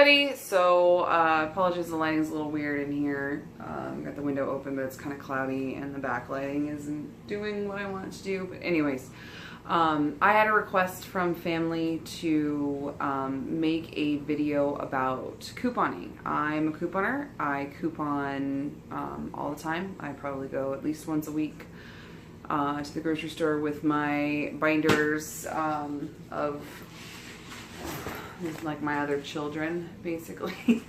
everybody. So apologies, the lighting's a little weird in here. Got the window open, but it's kind of cloudy and the backlighting isn't doing what I want it to do. But anyways, I had a request from family to make a video about couponing. I'm a couponer. I coupon all the time. I probably go at least once a week to the grocery store with my binders of like my other children, basically.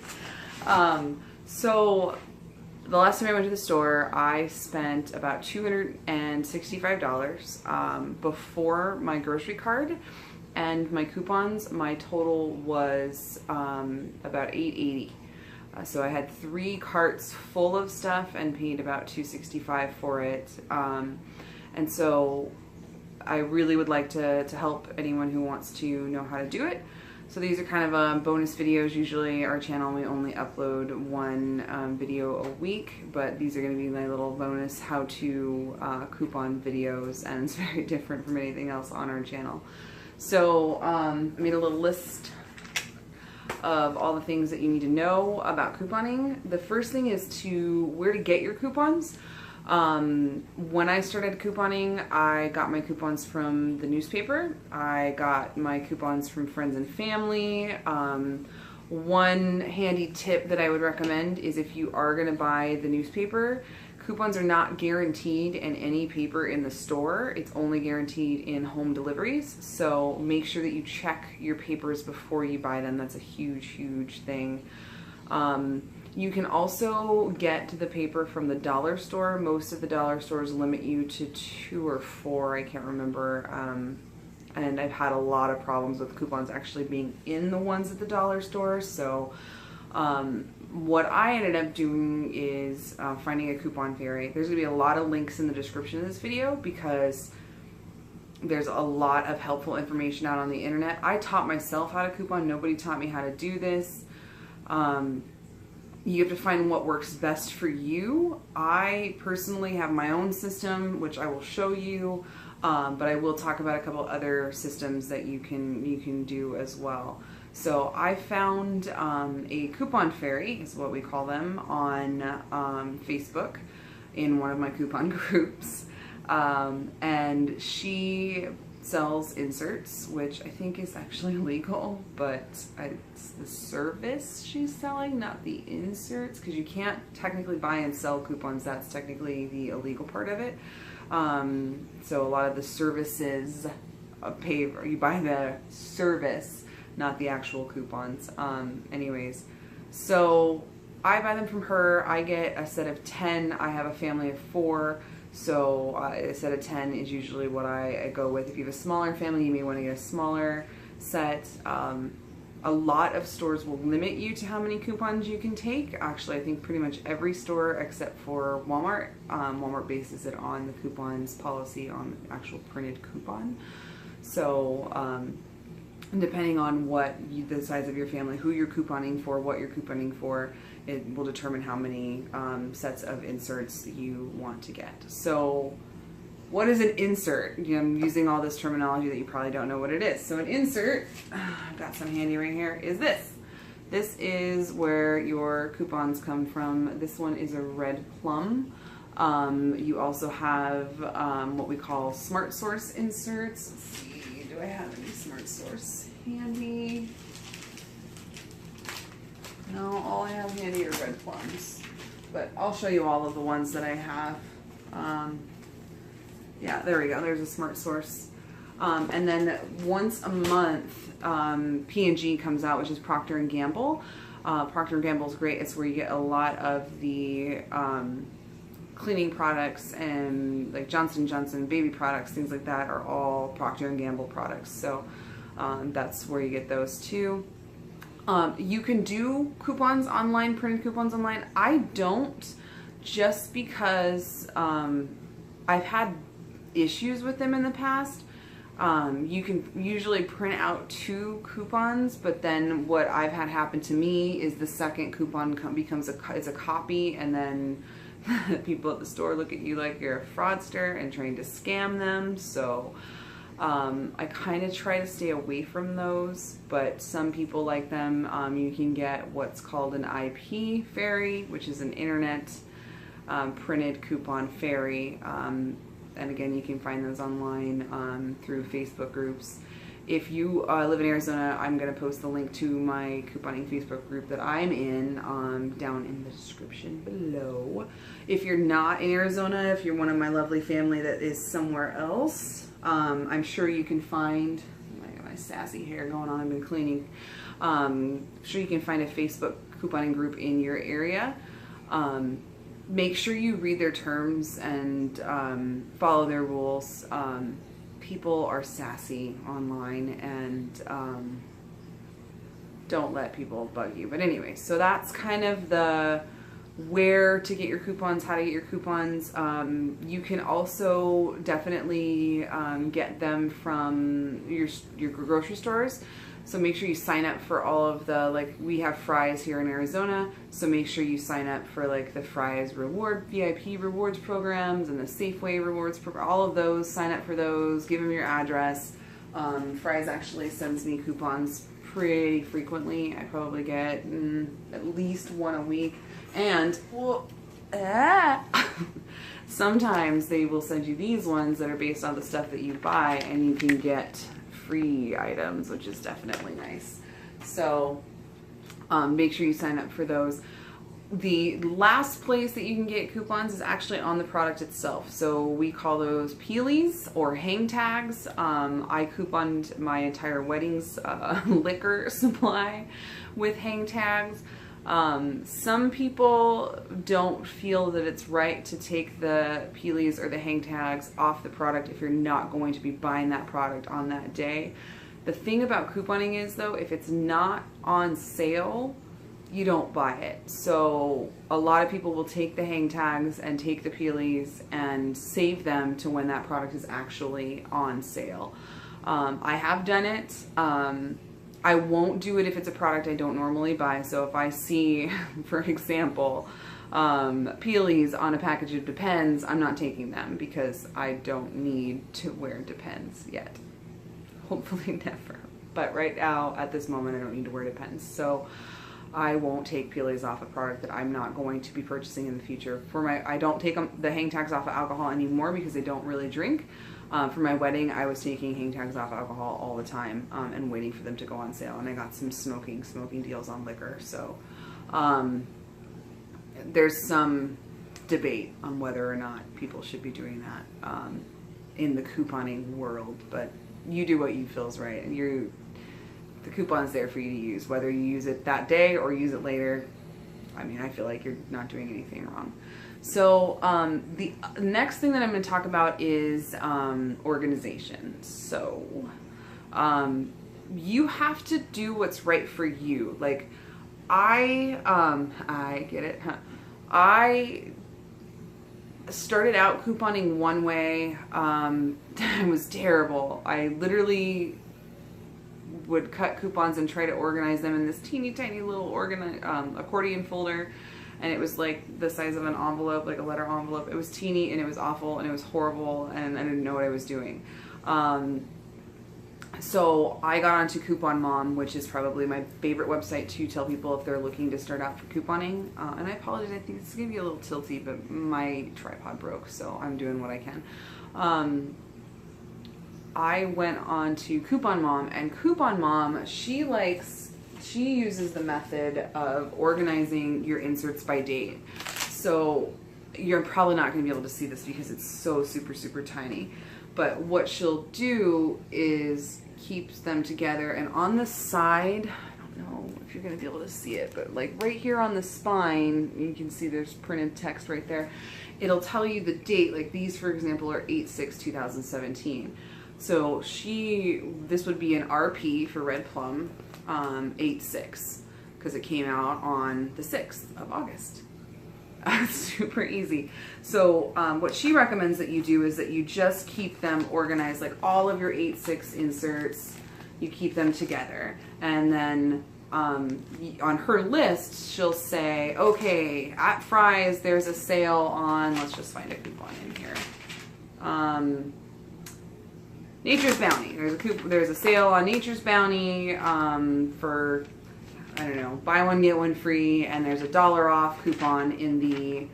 So the last time I went to the store, I spent about $265 before my grocery card and my coupons. My total was about $880. So I had 3 carts full of stuff and paid about $265 for it. And so I really would like to help anyone who wants to know how to do it. So these are kind of bonus videos. Usually our channel, we only upload one video a week, but these are going to be my little bonus how-to coupon videos, and it's very different from anything else on our channel. So I made a little list of all the things that you need to know about couponing. The first thing is where to get your coupons. When I started couponing, I got my coupons from the newspaper. I got my coupons from friends and family. One handy tip that I would recommend is if you are going to buy the newspaper, coupons are not guaranteed in any paper in the store. It's only guaranteed in home deliveries. So make sure that you check your papers before you buy them. That's a huge, huge thing. You can also get the paper from the dollar store. Most of the dollar stores limit you to 2 or 4, I can't remember. And I've had a lot of problems with coupons actually being in the ones at the dollar store. So what I ended up doing is finding a coupon fairy. There's gonna be a lot of links in the description of this video because there's a lot of helpful information out on the internet. I taught myself how to coupon. Nobody taught me how to do this. You have to find what works best for you. I personally have my own system, which I will show you, but I will talk about a couple other systems that you can do as well. So I found a coupon fairy, is what we call them, on Facebook in one of my coupon groups, and she sells inserts, which I think is actually illegal, but it's the service she's selling, not the inserts, because you can't technically buy and sell coupons. That's technically the illegal part of it. So a lot of the services you buy the service, not the actual coupons. Anyways, so I buy them from her. I get a set of 10. I have a family of 4. So a set of 10 is usually what I go with. If you have a smaller family, you may want to get a smaller set. A lot of stores will limit you to how many coupons you can take. Actually, I think pretty much every store except for Walmart. Walmart bases it on the coupons policy on the actual printed coupon. So depending on the size of your family, who you're couponing for, what you're couponing for, it will determine how many sets of inserts you want to get. So what is an insert? I'm using all this terminology that you probably don't know what it is. So an insert, I've got some handy right here, is this. This is where your coupons come from. This one is a red plum. You also have what we call Smart Source inserts. Let's see, do I have any Smart Source handy? No, all I have handy are red plums, but I'll show you all of the ones that I have. Yeah, there we go. There's a Smart Source. And then once a month, P&G comes out, which is Procter & Gamble. Procter & Gamble is great. It's where you get a lot of the cleaning products, and like Johnson & Johnson baby products, things like that are all Procter & Gamble products. So that's where you get those too. You can do coupons online, printed coupons online. I don't, just because I've had issues with them in the past. You can usually print out 2 coupons, but then what I've had happen to me is the second coupon becomes a copy, and then people at the store look at you like you're a fraudster and trying to scam them. So I kind of try to stay away from those, but some people like them. You can get what's called an IP ferry, which is an internet printed coupon ferry. And again, you can find those online through Facebook groups. If you live in Arizona, I'm going to post the link to my couponing Facebook group that I'm in down in the description below. If you're not in Arizona, if you're one of my lovely family that is somewhere else, I'm sure you can find, my sassy hair going on, I've been cleaning. I'm sure you can find a Facebook couponing group in your area. Make sure you read their terms and follow their rules. People are sassy online, and don't let people bug you. But anyway, so that's kind of the where to get your coupons, how to get your coupons. You can also definitely get them from your grocery stores. So make sure you sign up for all of the, like, we have Fry's here in Arizona, so make sure you sign up for like the Fry's VIP rewards programs and the Safeway rewards program, all of those. Sign up for those, give them your address. Fry's actually sends me coupons pretty frequently. I probably get at least one a week. And well, sometimes they will send you these ones that are based on the stuff that you buy, and you can get free items, which is definitely nice. So make sure you sign up for those. The last place that you can get coupons is actually on the product itself. So we call those peelies or hang tags. I couponed my entire wedding's liquor supply with hang tags. Some people don't feel that it's right to take the peelies or the hang tags off the product if you're not going to be buying that product on that day. The thing about couponing is, though, if it's not on sale, you don't buy it. So a lot of people will take the hang tags and take the peelies and save them to when that product is actually on sale. I have done it. I won't do it if it's a product I don't normally buy. So if I see, for example, peelies on a package of Depends, I'm not taking them because I don't need to wear Depends yet. Hopefully never. But right now, at this moment, I don't need to wear Depends. So I won't take peelies off a product that I'm not going to be purchasing in the future. I don't take the hang tags off of alcohol anymore because they don't really drink. For my wedding, I was taking hang tags off alcohol all the time and waiting for them to go on sale. And I got some smoking deals on liquor. So there's some debate on whether or not people should be doing that in the couponing world. But you do what you feel is right. And the coupon's there for you to use. Whether you use it that day or use it later, I mean, I feel like you're not doing anything wrong. So the next thing that I'm going to talk about is organization. So you have to do what's right for you. Like I get it. Huh? I started out couponing one way. It was terrible. I literally would cut coupons and try to organize them in this teeny tiny little accordion folder. And it was like the size of an envelope, like a letter envelope. It was teeny and it was awful and it was horrible and I didn't know what I was doing. So I got onto Coupon Mom, which is probably my favorite website to tell people if they're looking to start out for couponing. And I apologize, I think this is going to be a little tilty, but my tripod broke, so I'm doing what I can. I went on to Coupon Mom, and Coupon Mom, she uses the method of organizing your inserts by date. So you're probably not going to be able to see this because it's so super, super tiny. But what she'll do is keeps them together, and on the side, I don't know if you're going to be able to see it, but like right here on the spine, you can see there's printed text right there. It'll tell you the date. Like these, for example, are 8/6/2017. So this would be an RP for Red Plum, 8/6, because it came out on the 6th of August. Super easy. So what she recommends that you do is that you just keep them organized, like all of your 8/6 inserts, you keep them together. And then on her list, she'll say, okay, at Fry's, there's a sale on, let's just find a coupon in here. Nature's Bounty. There's a sale on Nature's Bounty for, I don't know, buy one get one free, and there's a $1 off coupon in the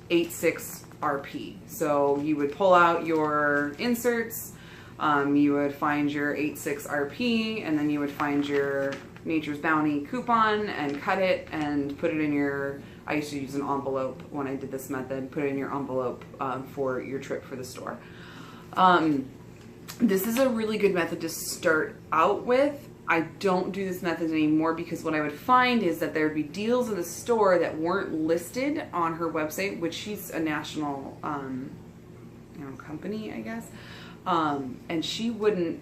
86 RP. So you would pull out your inserts, you would find your 86 RP, and then you would find your Nature's Bounty coupon and cut it and put it in your, I used to use an envelope when I did this method, put it in your envelope for your trip for the store. This is a really good method to start out with. I don't do this method anymore because what I would find is that there would be deals in the store that weren't listed on her website, which she's a national company, I guess, and she wouldn't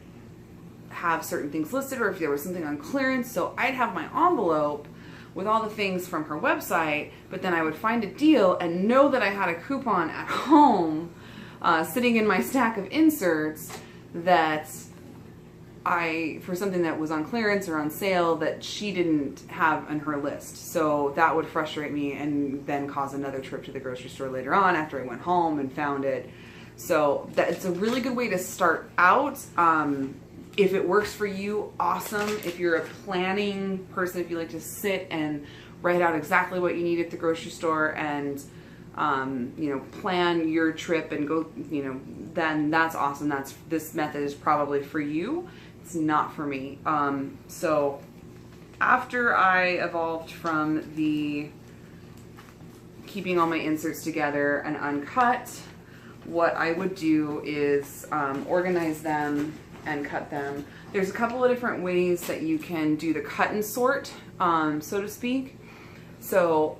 have certain things listed, or if there was something on clearance. So I'd have my envelope with all the things from her website, but then I would find a deal and know that I had a coupon at home sitting in my stack of inserts that for something that was on clearance or on sale that she didn't have on her list. So that would frustrate me and then cause another trip to the grocery store later on after I went home and found it. So it's a really good way to start out. If it works for you, awesome. If you're a planning person, if you like to sit and write out exactly what you need at the grocery store and plan your trip and go, then that's awesome. This method is probably for you. It's not for me. So after I evolved from the keeping all my inserts together and uncut, what I would do is organize them and cut them. There's a couple of different ways that you can do the cut and sort, so to speak. So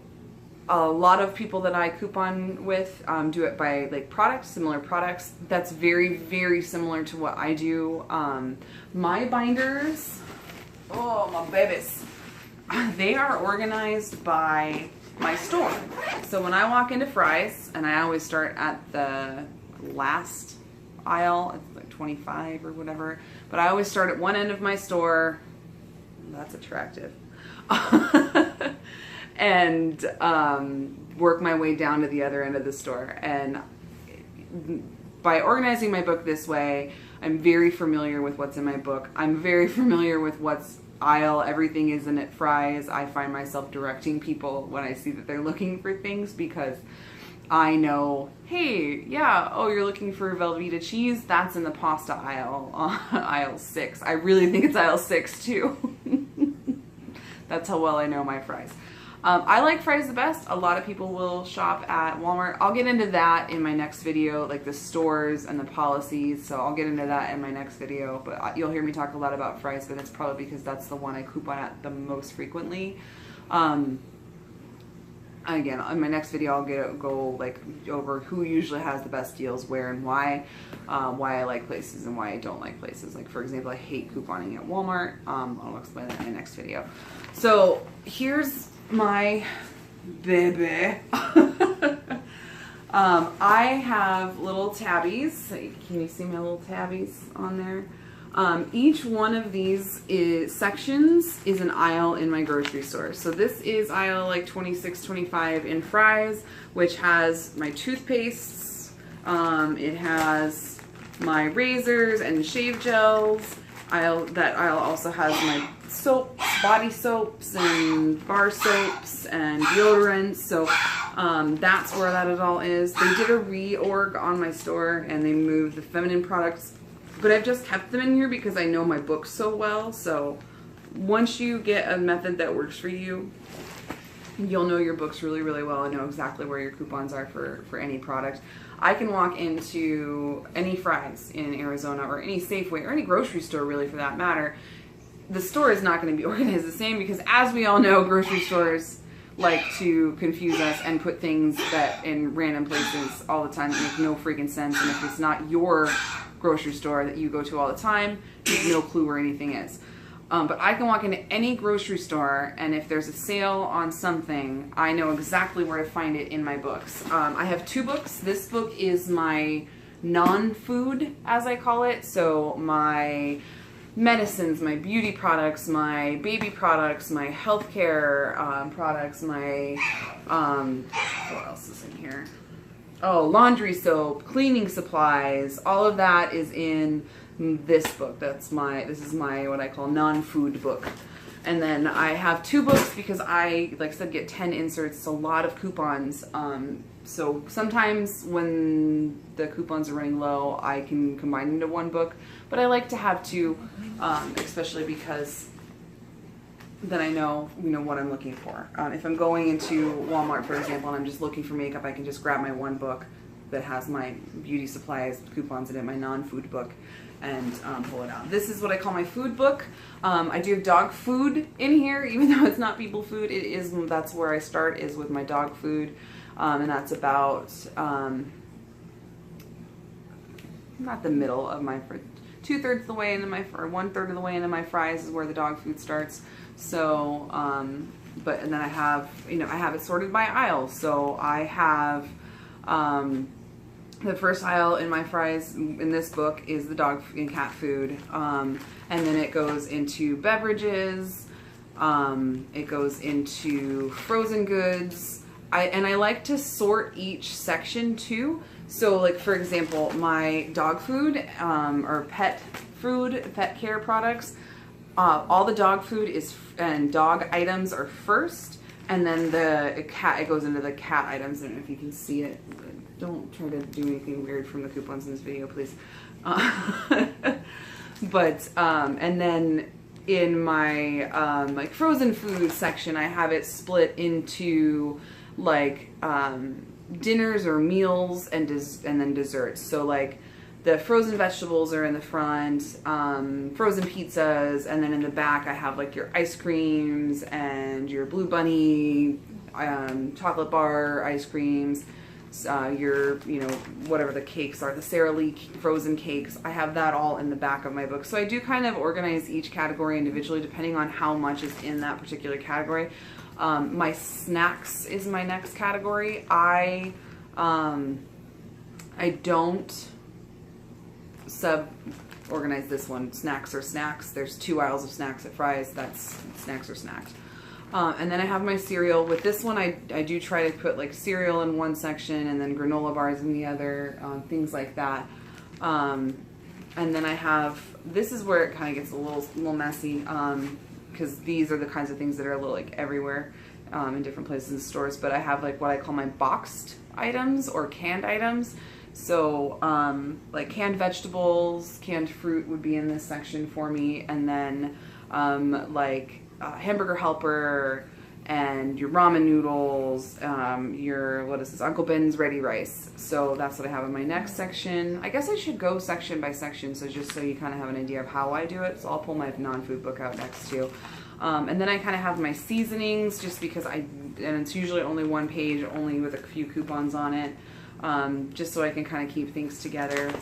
a lot of people that I coupon with do it by like products, similar products. That's very, very similar to what I do. My binders, oh my babies, they are organized by my store. So when I walk into Fry's, and I always start at the last aisle, it's like 25 or whatever, but I always start at one end of my store. That's attractive. And work my way down to the other end of the store. And by organizing my book this way, I'm very familiar with what's in my book. I'm very familiar with what's aisle everything is in at Fry's. I find myself directing people when I see that they're looking for things because I know, hey, yeah, oh, you're looking for Velveeta cheese? That's in the pasta aisle, aisle 6. I really think it's aisle 6 too. That's how well I know my Fry's. I like Fry's the best. A lot of people will shop at Walmart. I'll get into that in my next video, like the stores and the policies. So I'll get into that in my next video. But you'll hear me talk a lot about Fry's, but it's probably because that's the one I coupon at the most frequently. Again, in my next video, I'll go like over who usually has the best deals, where and why I like places and why I don't like places. Like for example, I hate couponing at Walmart. I'll explain that in my next video. So here's my baby. I have little tabbies. Can you see my little tabbies on there? Each one of these sections is an aisle in my grocery store. So this is aisle like 26, 25 in Fry's, which has my toothpastes. It has my razors and shave gels. That aisle also has my soaps, body soaps and bar soaps and deodorants. So that's where that all is. They did a reorg on my store and they moved the feminine products, but I've just kept them in here because I know my books so well. So once you get a method that works for you, you'll know your books really, really well and know exactly where your coupons are for any product. I can walk into any Fry's in Arizona or any Safeway or any grocery store really for that matter. The store is not going to be organized the same because, as we all know, grocery stores like to confuse us and put things that in random places all the time that make no freaking sense. And if it's not your grocery store that you go to all the time, you have no clue where anything is. But I can walk into any grocery store, and if there's a sale on something, I know exactly where to find it in my books. I have 2 books. This book is my non-food, as I call it. So my medicines, my beauty products, my baby products, my healthcare products, my, what else is in here? Oh, laundry soap, cleaning supplies, all of that is in this book. This is my, what I call non-food book. And then I have 2 books because I, like I said, get 10 inserts. It's a lot of coupons. So sometimes when the coupons are running low, I can combine into 1 book. But I like to have 2, especially because then I know, what I'm looking for. If I'm going into Walmart, for example, and I'm just looking for makeup, I can just grab my 1 book that has my beauty supplies coupons in it, my non-food book, and pull it out. This is what I call my food book. I do have dog food in here, even though it's not people food. It is, that's where I start, is with my dog food, and that's about not the middle of my 2/3 of the way into my, or 1/3 of the way into my fries is where the dog food starts. So, and then I have, I have it sorted by aisle. So I have, the first aisle in my fries in this book is the dog and cat food. And then it goes into beverages. It goes into frozen goods. I like to sort each section too. So like, for example, my dog food, or pet food, pet care products, all the dog food and dog items are first, and then it goes into the cat items. I don't know if you can see it. Don't try to do anything weird from the coupons in this video, please. But, and then in my, like frozen food section, I have it split into like, dinners or meals and then desserts. So like the frozen vegetables are in the front, frozen pizzas, and then in the back I have like your ice creams and your Blue Bunny, chocolate bar ice creams, your, whatever the cakes are, the Sara Lee frozen cakes. I have that all in the back of my book. So I do kind of organize each category individually depending on how much is in that particular category. My snacks is my next category. I don't sub-organize this one. Snacks are snacks. There's 2 aisles of snacks at Fry's. That's snacks are snacks. And then I have my cereal. With this one, I do try to put like cereal in one section and then granola bars in the other, things like that. And then I have, this is where it kind of gets a little messy, because these are the kinds of things that are a little like everywhere, in different places in stores. But I have like what I call my boxed items or canned items. So like canned vegetables, canned fruit would be in this section for me, and then like Hamburger Helper and your ramen noodles, your, what is this, Uncle Ben's ready rice. So that's what I have in my next section. I guess I should go section by section, so just so you kind of have an idea of how I do it. So I'll pull my non-food book out next too. And then I kind of have my seasonings, just because and it's usually only 1 page, only with a few coupons on it, just so I can kind of keep things together.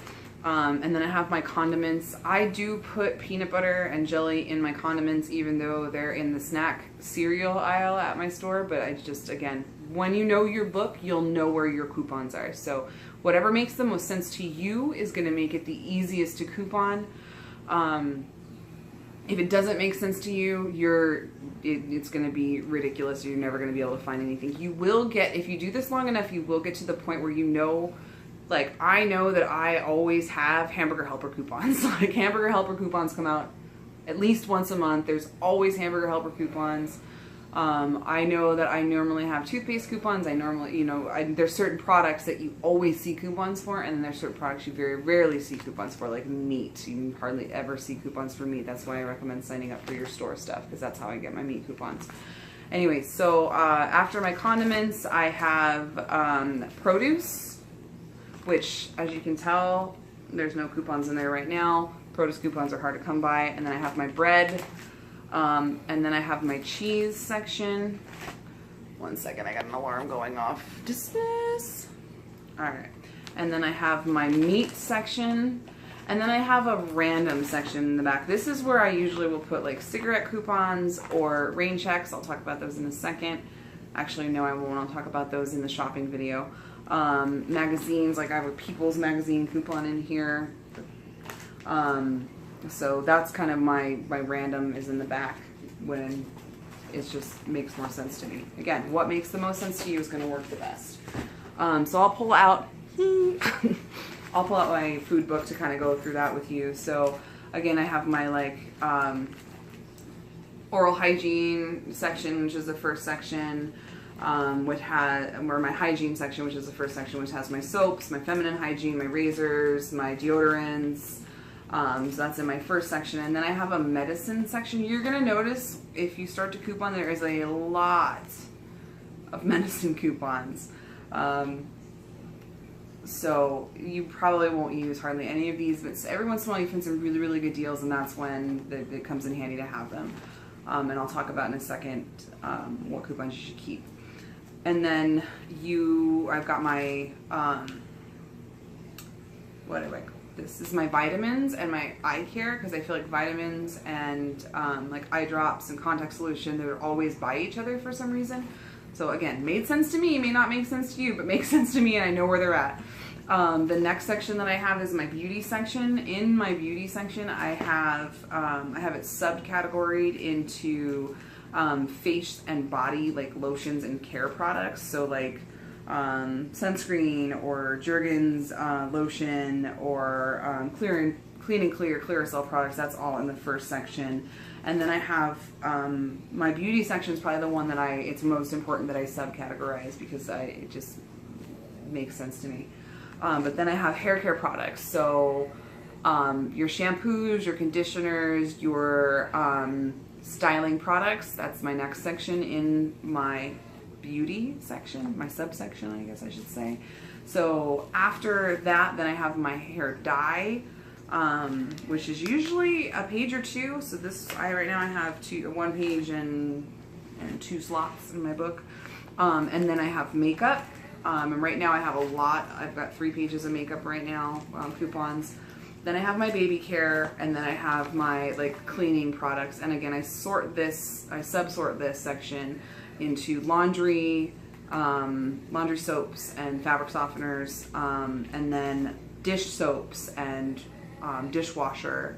And then I have my condiments. I do put peanut butter and jelly in my condiments, even though they're in the snack cereal aisle at my store. But I just, again, when you know your book, you'll know where your coupons are. So whatever makes the most sense to you is going to make it the easiest to coupon. If it doesn't make sense to you, it's going to be ridiculous. You're never going to be able to find anything. You will get, if you do this long enough, you will get to the point where you know, like I know that I always have Hamburger Helper coupons. Like Hamburger Helper coupons come out at least once a month. There's always Hamburger Helper coupons. I know that I normally have toothpaste coupons. I normally, there's certain products that you always see coupons for, and then there's certain products you very rarely see coupons for, like meat. You hardly ever see coupons for meat. That's why I recommend signing up for your store stuff, because that's how I get my meat coupons. Anyway, so after my condiments, I have produce, which, as you can tell, there's no coupons in there right now. Produce coupons are hard to come by. And then I have my bread. And then I have my cheese section. 1 second, I got an alarm going off. Dismiss. Alright. And then I have my meat section. And then I have a random section in the back. This is where I usually will put like cigarette coupons or rain checks. I'll talk about those in a second. Actually, no, I won't. I'll talk about those in the shopping video. Magazines, like I have a People's Magazine coupon in here. So that's kind of my random is in the back when it just makes more sense to me. Again, what makes the most sense to you is going to work the best. So I'll pull out I'll pull out my food book to kind of go through that with you. So again, I have my like oral hygiene section, which is the first section, or my hygiene section, which is the first section, which has my soaps, my feminine hygiene, my razors, my deodorants. So that's in my first section. And then I have a medicine section. You're going to notice if you start to coupon, there is a lot of medicine coupons. So you probably won't use hardly any of these, but every once in a while you find some really, really good deals, and that's when it comes in handy to have them. And I'll talk about in a second what coupons you should keep. And then I've got my, this is my vitamins and my eye care, because I feel like vitamins and like eye drops and contact solution, they're always by each other for some reason. So again, made sense to me, may not make sense to you, but makes sense to me and I know where they're at. The next section that I have is my beauty section. In my beauty section, I have it subcategoried into face and body, like lotions and care products. So like sunscreen or Jergens lotion or clean and clear Clearasil products. That's all in the first section. And then I have my beauty section is probably the one that it's most important that I subcategorize, because it just makes sense to me. But then I have hair care products. So your shampoos, your conditioners, your styling products. That's my next section in my beauty section, my subsection, I guess I should say. So after that, then I have my hair dye, which is usually a page or two. So right now I have one page and 2 slots in my book. And then I have makeup. And right now I have a lot. I've got 3 pages of makeup right now, coupons. Then I have my baby care, and then I have my like cleaning products. And again, I subsort this section into laundry, laundry soaps and fabric softeners, and then dish soaps and dishwasher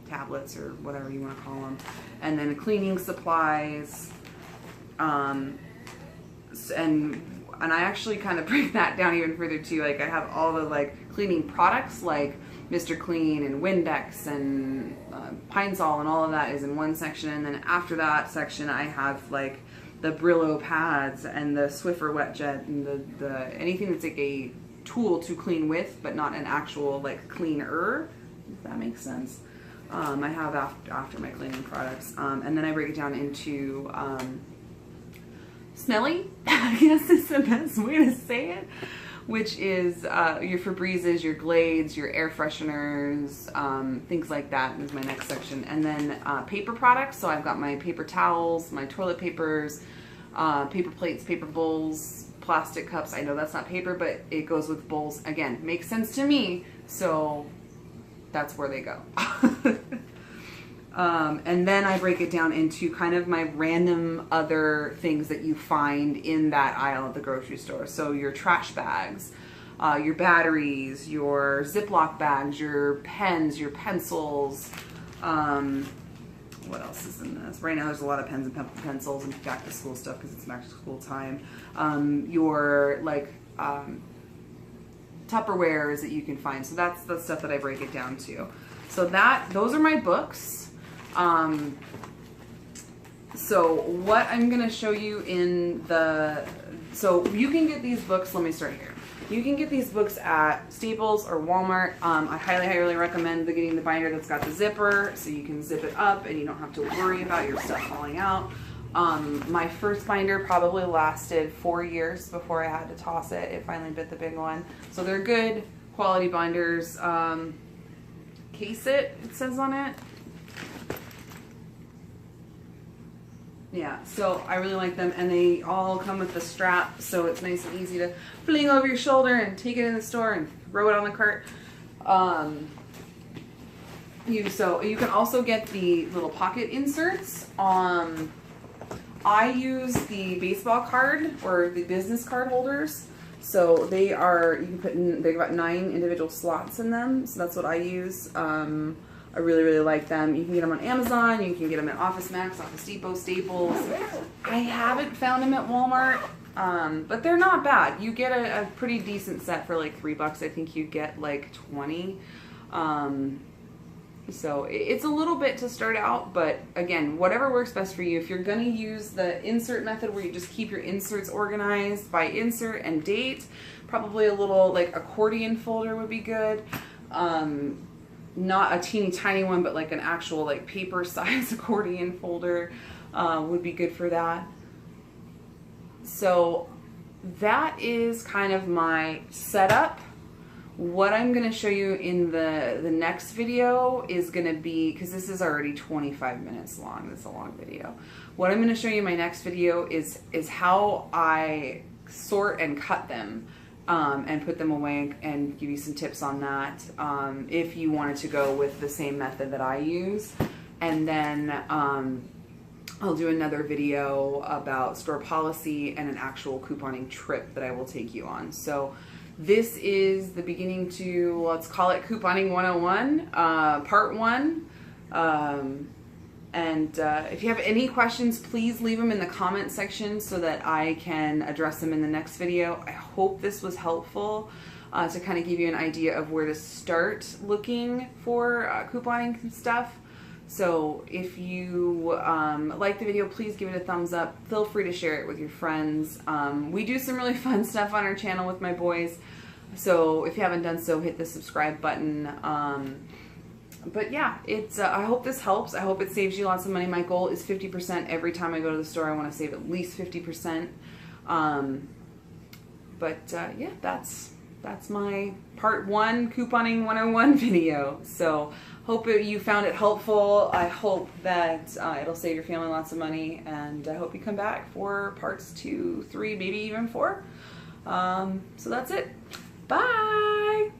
tablets, or whatever you want to call them, and then cleaning supplies, and I actually kind of break that down even further too. Like I have all the like cleaning products like Mr. Clean and Windex and Pine Sol, and all of that is in one section. And then after that section, I have like the Brillo pads and the Swiffer wet jet and the anything that's like a tool to clean with, but not an actual like cleaner, if that makes sense. I have after my cleaning products, and then I break it down into smelly, I guess is the best way to say it, which is your Febrezes, your Glades, your air fresheners, things like that is my next section. And then paper products, so I've got my paper towels, my toilet papers, paper plates, paper bowls, plastic cups. I know that's not paper, but it goes with bowls. Again, makes sense to me, so that's where they go. And then I break it down into kind of my random other things that you find in that aisle at the grocery store. So your trash bags, your batteries, your Ziploc bags, your pens, your pencils. What else is in this? Right now there's a lot of pens and pencils and back to school stuff because it's back to school time. Your like Tupperwares that you can find. So that's the stuff that I break it down to. So those are my books. So what I'm going to show you so you can get these books, let me start here. You can get these books at Staples or Walmart. I highly recommend getting the binder that's got the zipper, so you can zip it up and you don't have to worry about your stuff falling out. My first binder probably lasted 4 years before I had to toss it. It finally bit the big one. So they're good quality binders. Case it says on it. Yeah, so I really like them, and they all come with the strap, so it's nice and easy to fling over your shoulder and take it in the store and throw it on the cart. So you can also get the little pocket inserts. I use the baseball card or the business card holders. So they've got 9 individual slots in them, so that's what I use. I really like them. You can get them on Amazon, you can get them at Office Max, Office Depot, Staples. I haven't found them at Walmart but they're not bad. You get a pretty decent set for like $3. I think you get like 20. So it's a little bit to start out, but again, whatever works best for you. If you're going to use the insert method where you just keep your inserts organized by insert and date, probably a little like accordion folder would be good. Not a teeny tiny one, but like an actual like paper size accordion folder would be good for that. So that is kind of my setup. What I'm going to show you in the next video is going to be, because this is already 25 minutes long, this is a long video. What I'm going to show you in my next video is how I sort and cut them and put them away, and give you some tips on that if you wanted to go with the same method that I use. And then I'll do another video about store policy and an actual couponing trip that I will take you on. So this is the beginning to, let's call it Couponing 101, Part 1. If you have any questions, please leave them in the comment section so that I can address them in the next video. I hope this was helpful to kind of give you an idea of where to start looking for couponing stuff. So if you like the video, please give it a thumbs up. Feel free to share it with your friends. We do some really fun stuff on our channel with my boys. So if you haven't done so, hit the subscribe button. But yeah, I hope this helps. I hope it saves you lots of money. My goal is 50% every time I go to the store. I want to save at least 50%. Yeah, that's my Part 1 Couponing 101 video. So hope you found it helpful. I hope that it'll save your family lots of money, and I hope you come back for parts 2, 3, maybe even 4. So that's it. Bye!